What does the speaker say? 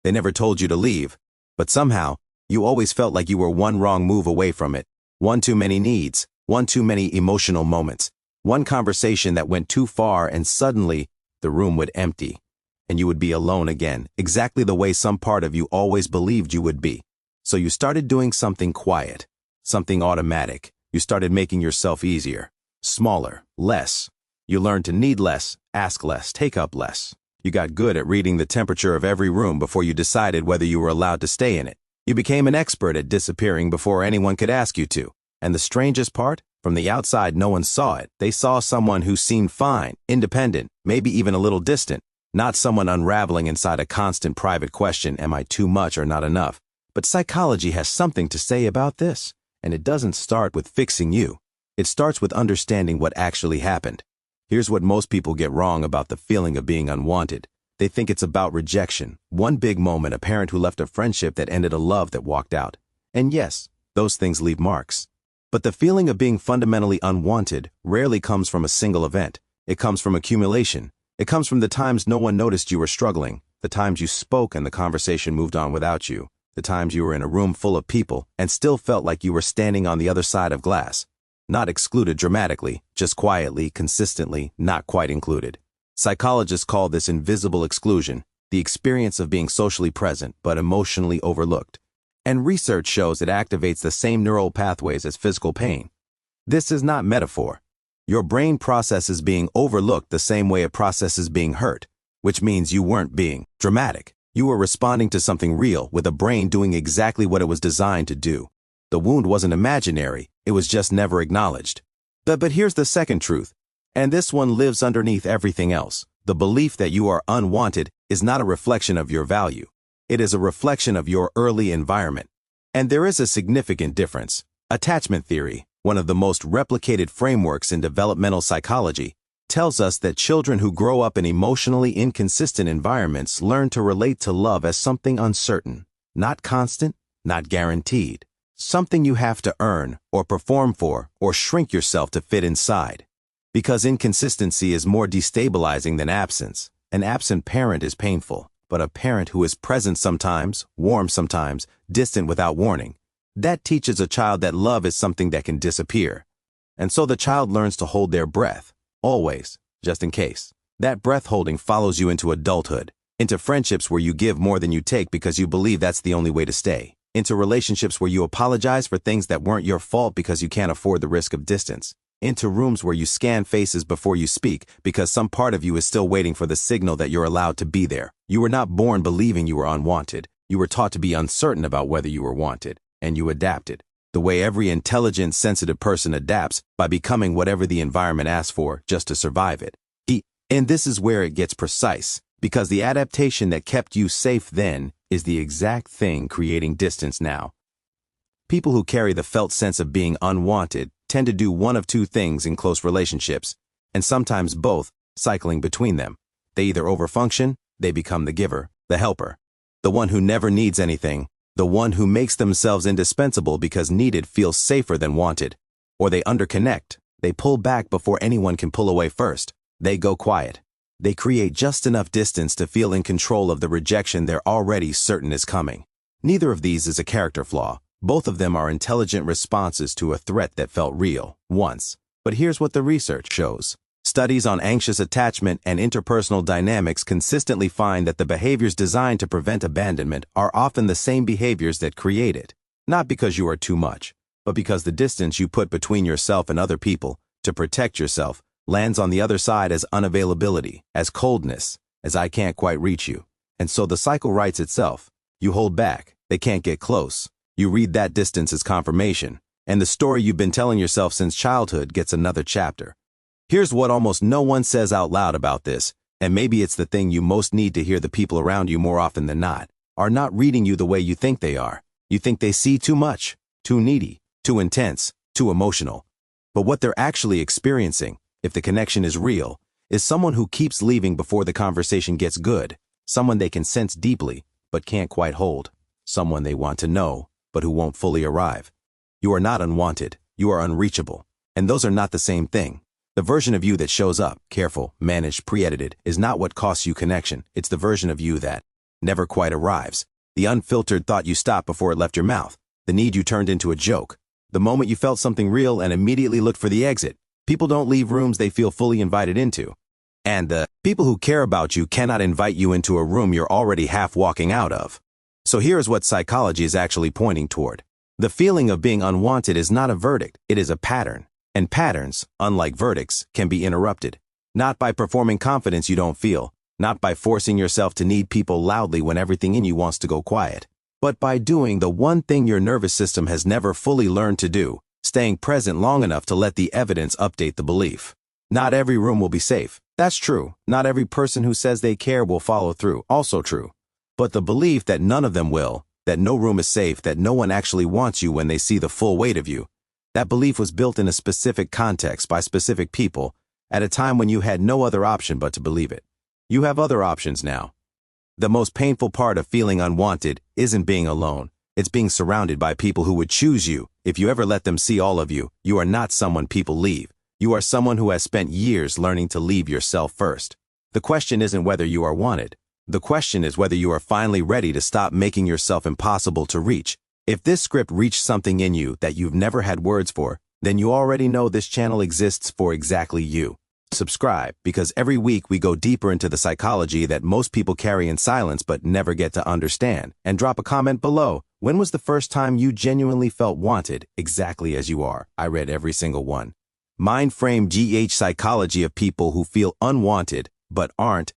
They never told you to leave, but somehow, you always felt like you were one wrong move away from it. One too many needs, one too many emotional moments, one conversation that went too far, and suddenly, the room would empty. And you would be alone again, exactly the way some part of you always believed you would be. So you started doing something quiet, something automatic. You started making yourself easier, smaller, less. You learned to need less, ask less, take up less. You got good at reading the temperature of every room before you decided whether you were allowed to stay in it. You became an expert at disappearing before anyone could ask you to. And the strangest part? From the outside, no one saw it. They saw someone who seemed fine, independent, maybe even a little distant. Not someone unraveling inside a constant private question, am I too much or not enough? But psychology has something to say about this. And it doesn't start with fixing you. It starts with understanding what actually happened. Here's what most people get wrong about the feeling of being unwanted. They think it's about rejection. One big moment, a parent who left a friendship that ended a love that walked out. And yes, those things leave marks. But the feeling of being fundamentally unwanted rarely comes from a single event. It comes from accumulation. It comes from the times no one noticed you were struggling, the times you spoke and the conversation moved on without you, the times you were in a room full of people and still felt like you were standing on the other side of glass. Not excluded dramatically, just quietly, consistently, not quite included. Psychologists call this invisible exclusion, the experience of being socially present but emotionally overlooked. And research shows it activates the same neural pathways as physical pain. This is not metaphor. Your brain processes being overlooked the same way it processes being hurt, which means you weren't being dramatic. You were responding to something real with a brain doing exactly what it was designed to do. The wound wasn't imaginary, it was just never acknowledged. But here's the second truth, and this one lives underneath everything else. The belief that you are unwanted is not a reflection of your value. It is a reflection of your early environment. And there is a significant difference. Attachment theory, one of the most replicated frameworks in developmental psychology, tells us that children who grow up in emotionally inconsistent environments learn to relate to love as something uncertain, not constant, not guaranteed. Something you have to earn, or perform for, or shrink yourself to fit inside. Because inconsistency is more destabilizing than absence. An absent parent is painful, but a parent who is present sometimes, warm sometimes, distant without warning, that teaches a child that love is something that can disappear. And so the child learns to hold their breath, always, just in case. That breath holding follows you into adulthood, into friendships where you give more than you take because you believe that's the only way to stay. Into relationships where you apologize for things that weren't your fault because you can't afford the risk of distance. Into rooms where you scan faces before you speak because some part of you is still waiting for the signal that you're allowed to be there. You were not born believing you were unwanted. You were taught to be uncertain about whether you were wanted, and you adapted. The way every intelligent, sensitive person adapts by becoming whatever the environment asks for just to survive it. And this is where it gets precise, because the adaptation that kept you safe then is the exact thing creating distance now. People who carry the felt sense of being unwanted tend to do one of two things in close relationships, and sometimes both, cycling between them. They either overfunction, they become the giver, the helper, the one who never needs anything, the one who makes themselves indispensable because needed feels safer than wanted. Or they underconnect, they pull back before anyone can pull away first. They go quiet. They create just enough distance to feel in control of the rejection they're already certain is coming. Neither of these is a character flaw. Both of them are intelligent responses to a threat that felt real, once. But here's what the research shows. Studies on anxious attachment and interpersonal dynamics consistently find that the behaviors designed to prevent abandonment are often the same behaviors that create it. Not because you are too much, but because the distance you put between yourself and other people to protect yourself lands on the other side as unavailability, as coldness, as I can't quite reach you. And so the cycle writes itself. You hold back, they can't get close. You read that distance as confirmation, and the story you've been telling yourself since childhood gets another chapter. Here's what almost no one says out loud about this, and maybe it's the thing you most need to hear: the people around you more often than not are not reading you the way you think they are. You think they see too much, too needy, too intense, too emotional. But what they're actually experiencing, if the connection is real, is someone who keeps leaving before the conversation gets good, someone they can sense deeply, but can't quite hold, someone they want to know, but who won't fully arrive. You are not unwanted, you are unreachable, and those are not the same thing. The version of you that shows up, careful, managed, pre-edited, is not what costs you connection. It's the version of you that never quite arrives. The unfiltered thought you stopped before it left your mouth. The need you turned into a joke. The moment you felt something real and immediately looked for the exit. People don't leave rooms they feel fully invited into. And the people who care about you cannot invite you into a room you're already half walking out of. So here's what psychology is actually pointing toward. The feeling of being unwanted is not a verdict, it is a pattern. And patterns, unlike verdicts, can be interrupted. Not by performing confidence you don't feel, not by forcing yourself to need people loudly when everything in you wants to go quiet, but by doing the one thing your nervous system has never fully learned to do, staying present long enough to let the evidence update the belief. Not every room will be safe. That's true. Not every person who says they care will follow through. Also true. But the belief that none of them will, that no room is safe, that no one actually wants you when they see the full weight of you, that belief was built in a specific context by specific people at a time when you had no other option but to believe it. You have other options now. The most painful part of feeling unwanted isn't being alone. It's being surrounded by people who would choose you. If you ever let them see all of you, you are not someone people leave. You are someone who has spent years learning to leave yourself first. The question isn't whether you are wanted. The question is whether you are finally ready to stop making yourself impossible to reach. If this script reached something in you that you've never had words for, then you already know this channel exists for exactly you. Subscribe, because every week we go deeper into the psychology that most people carry in silence but never get to understand. And drop a comment below. When was the first time you genuinely felt wanted exactly as you are? I read every single one. Mindframe GH psychology of people who feel unwanted but aren't